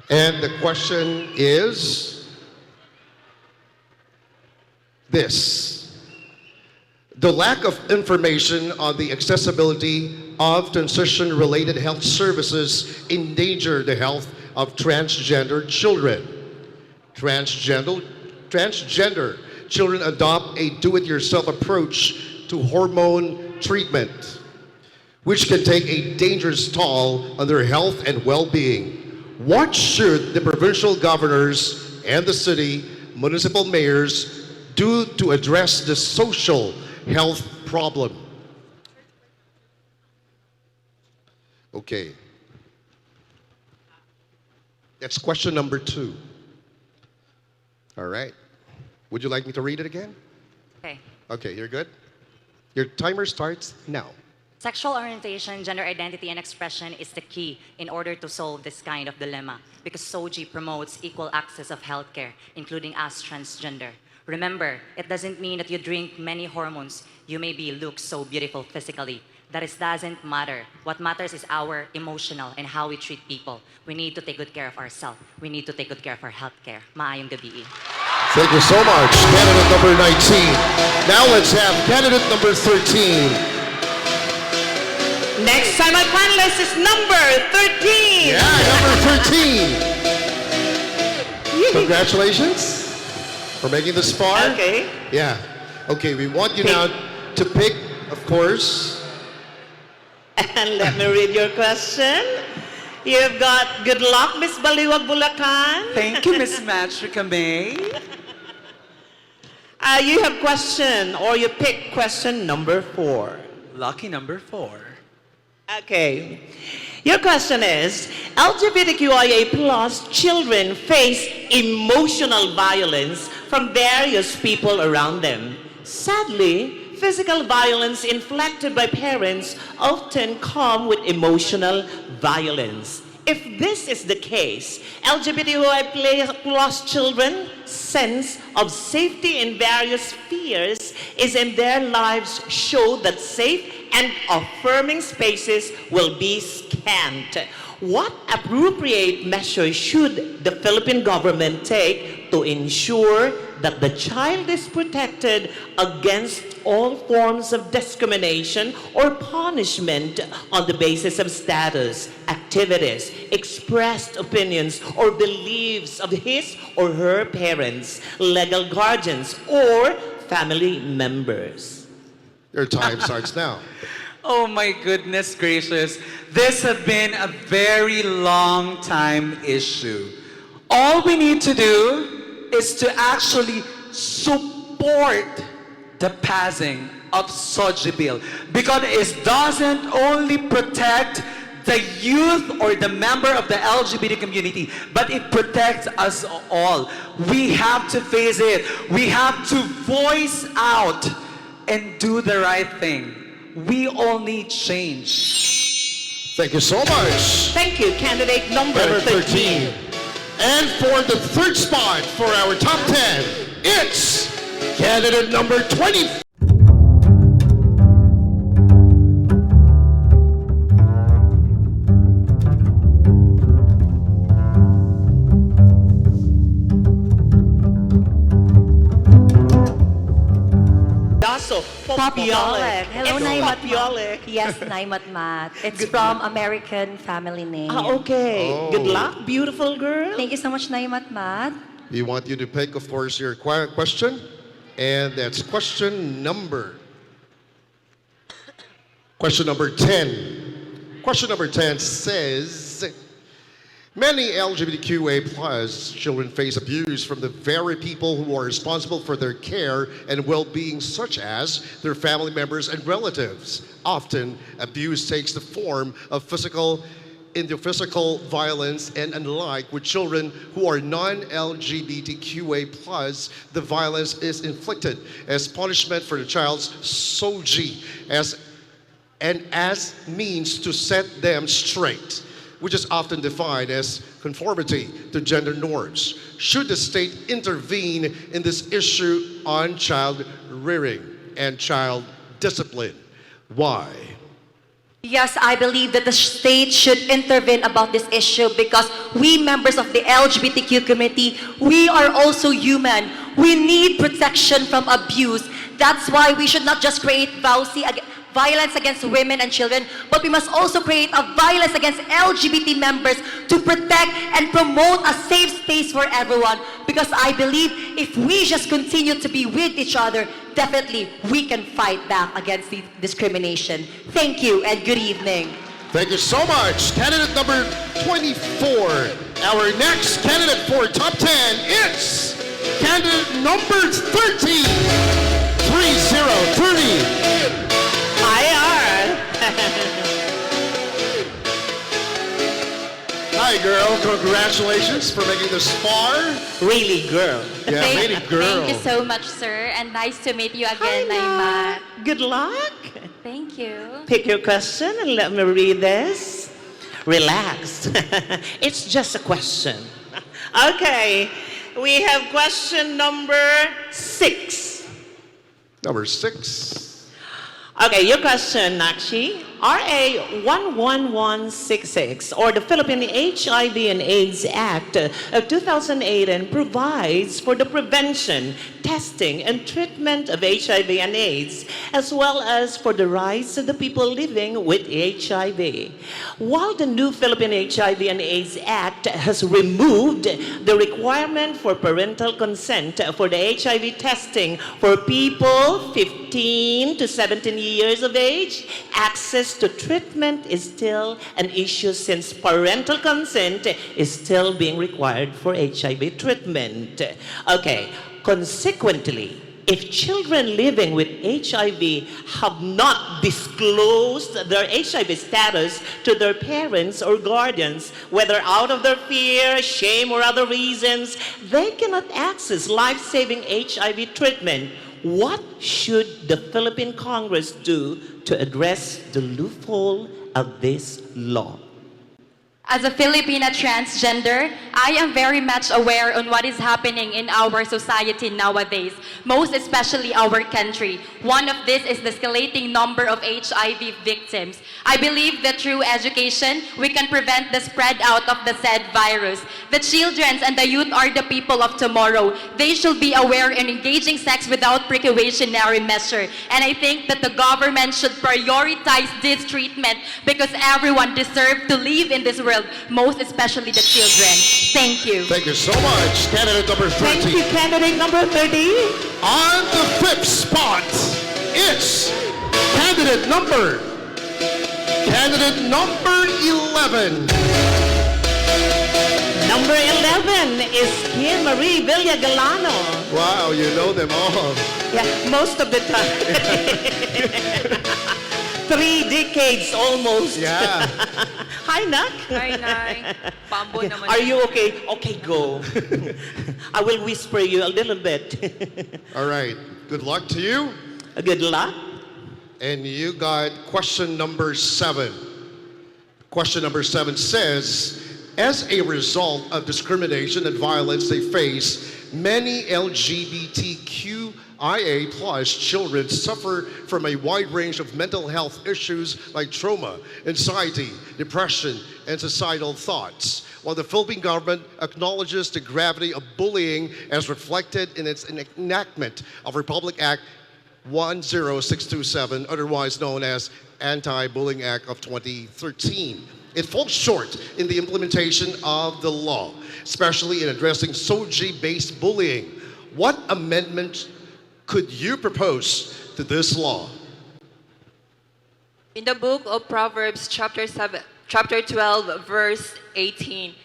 And the question is this. The lack of information on the accessibility of transition-related health services endanger the health of transgender children. Transgender children adopt a do-it-yourself approach to hormone treatment, which can take a dangerous toll on their health and well-being. What should the provincial governors and the city municipal mayors do to address this social health problem? Okay. That's question number 2. All right. Would you like me to read it again? Okay. Okay, you're good? Your timer starts now. Sexual orientation, gender identity, and expression is the key in order to solve this kind of dilemma because SOGI promotes equal access of healthcare, including as transgender. Remember, it doesn't mean that you drink many hormones. You maybe look so beautiful physically. Doesn't matter. What matters is our emotional and how we treat people. We need to take good care of ourselves. We need to take good care of our healthcare. Maayong gabi. Thank you so much, candidate number 19. Now let's have candidate number 13. Next time our panelist is number 13. Yeah, number 13. Congratulations for making this far. Okay. Yeah. Okay, we want you now to pick, of course. And let me read your question. You've got good luck, Miss Baliwag Bulacan. Thank you, Miss Matrika May. You have question, or you pick question number 4. Lucky number 4. Okay. Your question is, LGBTQIA plus children face emotional violence from various people around them. Sadly, physical violence inflicted by parents often come with emotional violence. If this is the case, LGBTQI plus children's sense of safety in various spheres is in their lives show that safe and affirming spaces will be scant. What appropriate measures should the Philippine government take to ensure that the child is protected against all forms of discrimination or punishment on the basis of status, activities, expressed opinions, or beliefs of his or her parents, legal guardians, or family members? Your time starts now. Oh my goodness gracious. This has been a very long time issue. All we need to do is to actually support the passing of SOGI bill because it doesn't only protect the youth or the member of the LGBT community, but it protects us all. We have to face it. We have to voice out and do the right thing. We all need change. Thank you so much. Thank you, candidate number 13. And for the third spot for our top 10, it's candidate number 20. Popiolic. Hello, It's Naimat Popiolic. Yes, Naimat Mat. It's from American family name. Okay. Oh. Good luck, beautiful girl. Thank you so much, Naimat Mat. We want you to pick, of course, your question. And that's question number 10. Question number 10 says, many LGBTQA plus children face abuse from the very people who are responsible for their care and well-being, such as their family members and relatives. Often, abuse takes the form of physical violence, and unlike with children who are non-LGBTQA plus, the violence is inflicted as punishment for the child's SOGI as means to set them straight, which is often defined as conformity to gender norms. Should the state intervene in this issue on child rearing and child discipline? Why? Yes, I believe that the state should intervene about this issue because we members of the LGBTQ community, we are also human. We need protection from abuse. That's why we should not just create violence against women and children, but we must also create a violence against LGBT members to protect and promote a safe space for everyone. Because I believe if we just continue to be with each other, definitely we can fight back against the discrimination. Thank you and good evening. Thank you so much. Candidate number 24. Our next candidate for top 10 is candidate number 30. 3030. Hi, girl. Congratulations for making this far. Really, girl. Yeah, really, girl. Thank you so much, sir, and nice to meet you again, Naima. Good luck. Thank you. Pick your question and let me read this. Relax. It's just a question. Okay, we have question number 6. Number 6. Okay, your question, Nakshi. RA 11166, or the Philippine HIV and AIDS Act of 2008, and provides for the prevention, testing, and treatment of HIV and AIDS, as well as for the rights of the people living with HIV. While the new Philippine HIV and AIDS Act has removed the requirement for parental consent for the HIV testing for people 15 to 17 years of age, access to treatment is still an issue since parental consent is still being required for HIV treatment. Okay, consequently, if children living with HIV have not disclosed their HIV status to their parents or guardians, whether out of their fear, shame, or other reasons, they cannot access life-saving HIV treatment. What should the Philippine Congress do to address the loophole of this law? As a Filipina transgender, I am very much aware on what is happening in our society nowadays, most especially our country. One of this is the escalating number of HIV victims. I believe that through education, we can prevent the spread out of the said virus. The children and the youth are the people of tomorrow. They should be aware in engaging sex without precautionary measure. And I think that the government should prioritize this treatment because everyone deserves to live in this world, most especially the children. Thank you. Thank you so much. Candidate number 30. Thank you, candidate number 30. On the 5th spot, it's candidate number 11. Number 11 is Kim Marie Villagalano. Wow, you know them all. Yeah, most of the time. 3 decades almost. Yeah. Hi, Nak. Hi, Nay. Pambo naman. Are you okay? Okay, go. I will whisper you a little bit. All right. Good luck to you. Good luck. And you got question number 7. Question number 7 says, as a result of discrimination and violence they face, many LGBTQIA plus children suffer from a wide range of mental health issues like trauma, anxiety, depression, and suicidal thoughts. While the Philippine government acknowledges the gravity of bullying as reflected in its enactment of Republic Act 10627, otherwise known as Anti-Bullying Act of 2013. It falls short in the implementation of the law, especially in addressing SOGI-based bullying. What amendment could you propose to this law? In the book of Proverbs, chapter 12, verse 18,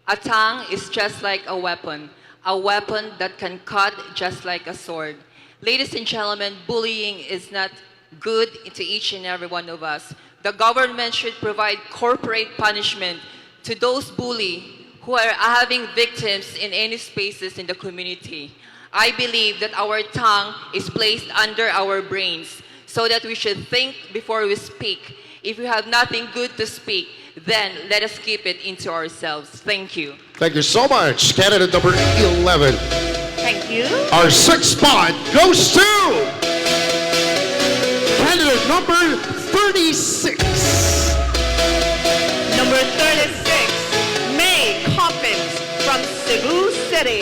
a tongue is just like a weapon that can cut just like a sword. Ladies and gentlemen, bullying is not good to each and every one of us. The government should provide corporate punishment to those bullies who are having victims in any spaces in the community. I believe that our tongue is placed under our brains so that we should think before we speak. If we have nothing good to speak, then let us keep it into ourselves. Thank you. Thank you so much. Candidate number 11. Thank you. Our 6th spot goes to candidate number 36. Philippines from Cebu City.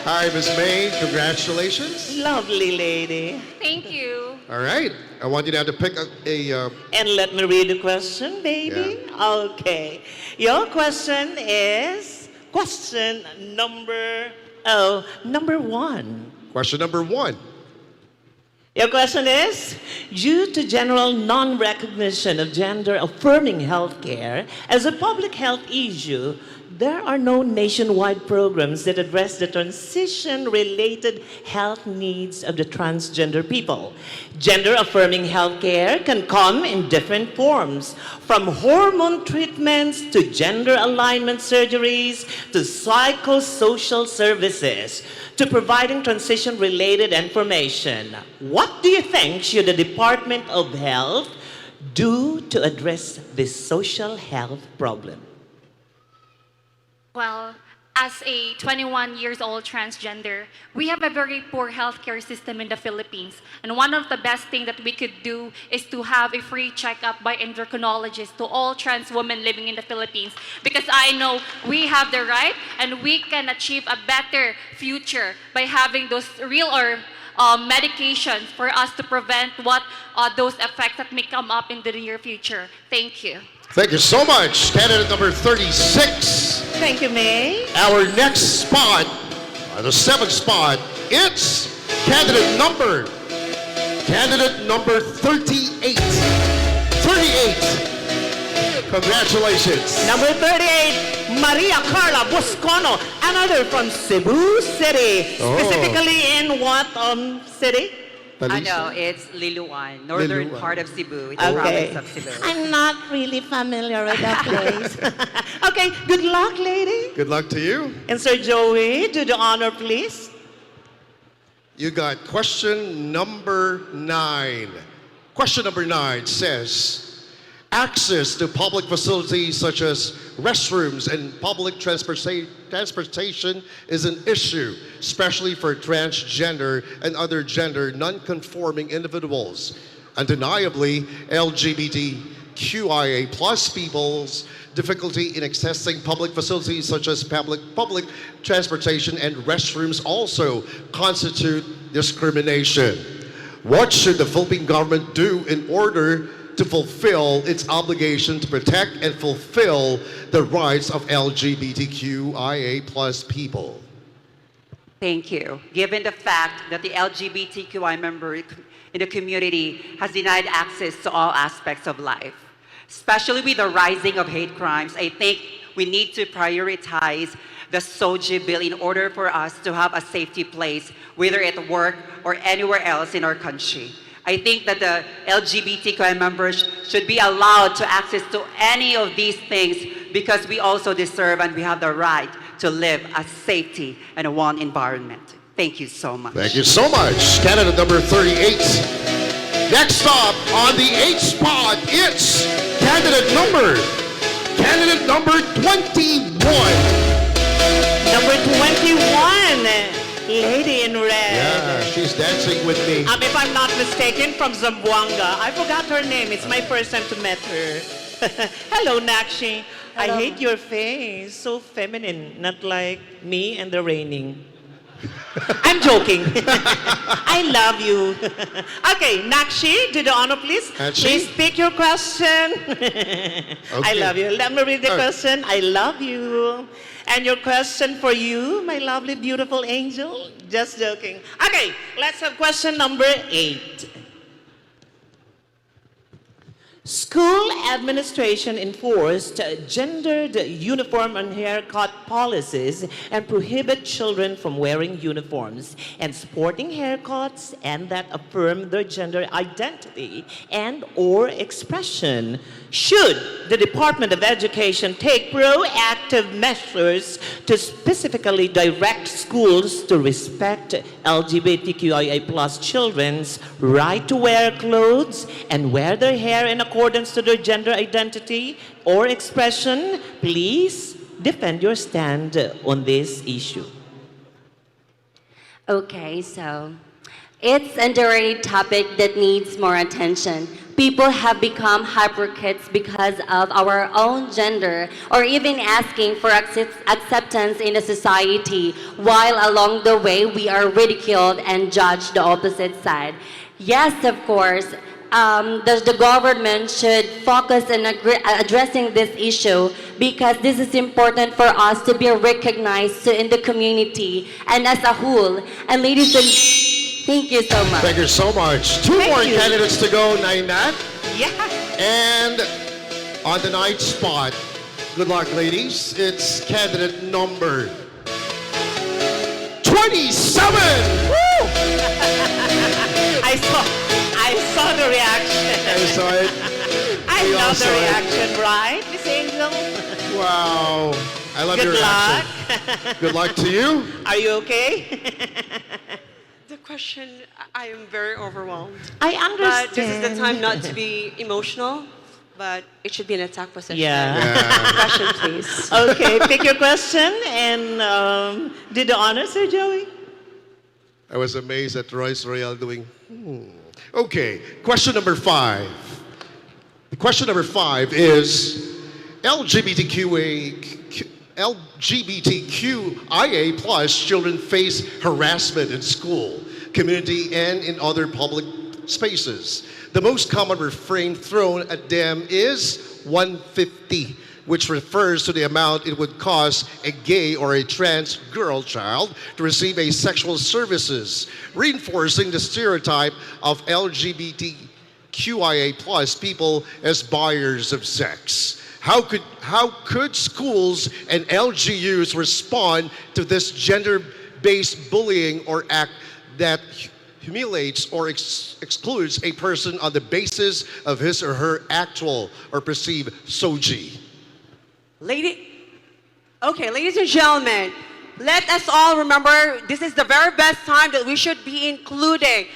Hi, Miss May. Congratulations. Lovely lady. Thank you. All right. I want you now to pick a And let me read the question, baby. Okay. Your question is question number one. question number 1. Your question is, due to general non-recognition of gender-affirming healthcare as a public health issue, there are no nationwide programs that address the transition-related health needs of the transgender people. Gender-affirming healthcare can come in different forms, from hormone treatments to gender alignment surgeries to psychosocial services to providing transition-related information. What do you think should the Department of Health do to address this social health problem? Well, as a 21 years old transgender, we have a very poor healthcare system in the Philippines. And one of the best things that we could do is to have a free checkup by endocrinologists to all trans women living in the Philippines. Because I know we have the right and we can achieve a better future by having those real or medications for us to prevent what those effects that may come up in the near future. Thank you. Thank you so much. Candidate number 36. Thank you, May. Our next spot, the 7th spot, it's candidate number 38. 38. Congratulations. Number 38, Maria Carla Boscono, another from Cebu City. Oh. Specifically in what city? Talisa? It's Liloan, northern Liloan. part of Cebu. It's a Okay. province of Cebu. I'm not really familiar with that place. Okay, good luck, lady. Good luck to you. And Sir Joey, do the honor, please. You got question number 9. Question number 9 says, access to public facilities such as restrooms and public transportation is an issue, especially for transgender and other gender non-conforming individuals. Undeniably, LGBTQIA plus people's difficulty in accessing public facilities such as public transportation and restrooms also constitute discrimination. What should the Philippine government do in order to fulfill its obligation to protect and fulfill the rights of LGBTQIA plus people? Thank you. Given the fact that the LGBTQI member in the community has denied access to all aspects of life, especially with the rising of hate crimes, I think we need to prioritize the SOGI bill in order for us to have a safety place, whether at work or anywhere else in our country. I think that the LGBTQI members should be allowed to access to any of these things because we also deserve and we have the right to live a safety and a one environment. Thank you so much. Thank you so much. Candidate number 38. Next up on the 8th spot, it's candidate number 21. Number 21, lady in red. Yeah, she's dancing with me. If I'm not mistaken, from Zamboanga. I forgot her name. It's my first time to meet her. Hello, Nakshi. I Hello. hate your face. So feminine. Not like me and the raining. I'm joking. I love you. Okay, Nakshi, do the honor, please. Nakshi? Please pick your question. I love you. Let me read the Oh. question. I love you. And your question for you, my lovely, beautiful angel. Just joking. Okay, let's have question number 8. School administration enforced gendered uniform and haircut policies and prohibit children from wearing uniforms and sporting haircuts and that affirm their gender identity and or expression. Should the Department of Education take proactive measures to specifically direct schools to respect LGBTQIA plus children's right to wear clothes and wear their hair in accordance to their gender identity or expression? Please defend your stand on this issue. Okay, so it's a dirty topic that needs more attention. People have become hypocrites because of our own gender or even asking for acceptance in the society, while along the way we are ridiculed and judged the opposite side. Yes, of course, the government should focus on addressing this issue because this is important for us to be recognized in the community and as a whole. And ladies and thank you so much. Thank you so much. Two Thank more you. candidates to go, Nainat. Yeah. And on the ninth spot, good luck, ladies. It's candidate number 27. Woo! I saw the reaction. I saw it. I We all love the saw it. reaction, right, Miss Angel? Wow. I love your Good luck. reaction. Good luck to you. Are you okay? The question, I am very overwhelmed. I understand. But this is the time not to be emotional, but it should be an attack position. Yeah. Yeah. Question, please. Okay, pick your question and do the honors, Sir Joey. I was amazed at Royce Royale doing, Okay, question number 5. The question number 5 is LGBTQIA plus children face harassment in school, community, and in other public spaces. The most common refrain thrown at them is 150, which refers to the amount it would cost a gay or a trans girl child to receive a sexual services, reinforcing the stereotype of LGBTQIA plus people as buyers of sex. How could schools and LGUs respond to this gender-based bullying or act that humiliates or excludes a person on the basis of his or her actual or perceived SOGI? Ladies and gentlemen, let us all remember this is the very best time that we should be including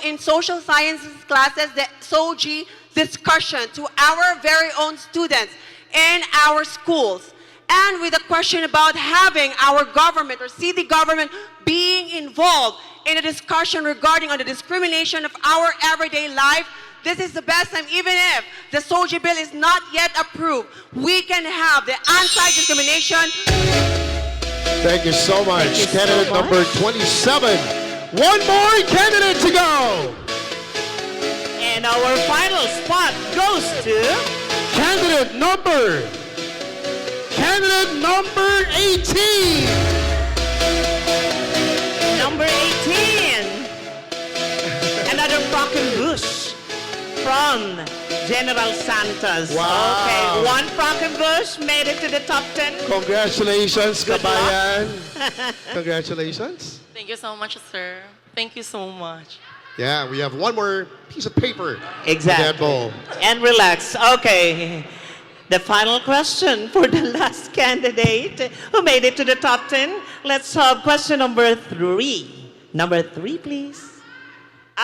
in social sciences classes the SOGI discussion to our very own students in our schools. And with a question about having our government or city government being involved in a discussion regarding on the discrimination of our everyday life, this is the best time, even if the SOGI bill is not yet approved, we can have the anti-discrimination. Thank you so much. Thank you so Candidate much. number 27. One more candidate to go. And our final spot goes to Candidate number 18. number 18. Another broken bush from General Santos. Wow. Okay, one broken bush made it to the top 10. Congratulations, Good luck. kabayan. Congratulations. Thank you so much, sir. Thank you so much. Yeah, we have one more piece of paper. Exactly. That bowl. And relax. Okay. The final question for the last candidate who made it to the top 10. Let's have question number 3. Number 3, please.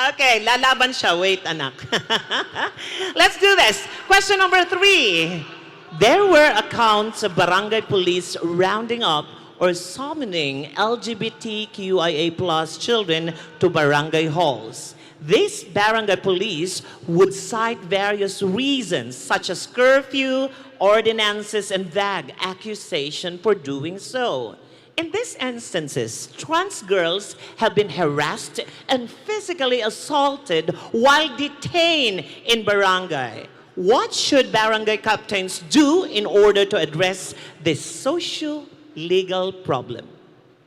Okay, lalaban siya. Wait, anak. Let's do this. Question number 3. There were accounts of barangay police rounding up or summoning LGBTQIA plus children to barangay halls. These barangay police would cite various reasons such as curfew, ordinances, and vague accusation for doing so. In these instances, trans girls have been harassed and physically assaulted while detained in barangay. What should barangay captains do in order to address this socio-legal problem?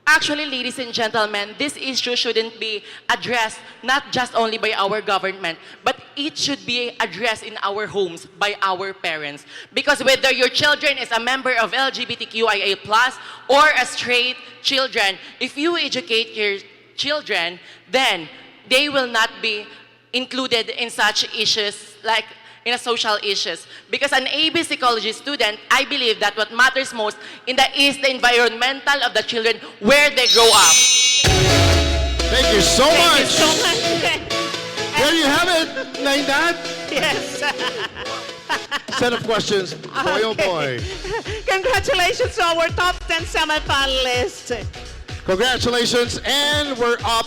Actually, ladies and gentlemen, this issue shouldn't be addressed not just only by our government, but it should be addressed in our homes by our parents. Because whether your children is a member of LGBTQIA+, or a straight children, if you educate your children, then they will not be included in such issues like in a social issues. Because an AB psychology student, I believe that what matters most is the environmental of the children where they grow up. Thank you so Thank much. you so much. There you have it, Nainat. Yes. Set of questions. Boy, oh boy. Congratulations to our top 10 semifinalists. Congratulations, and we're up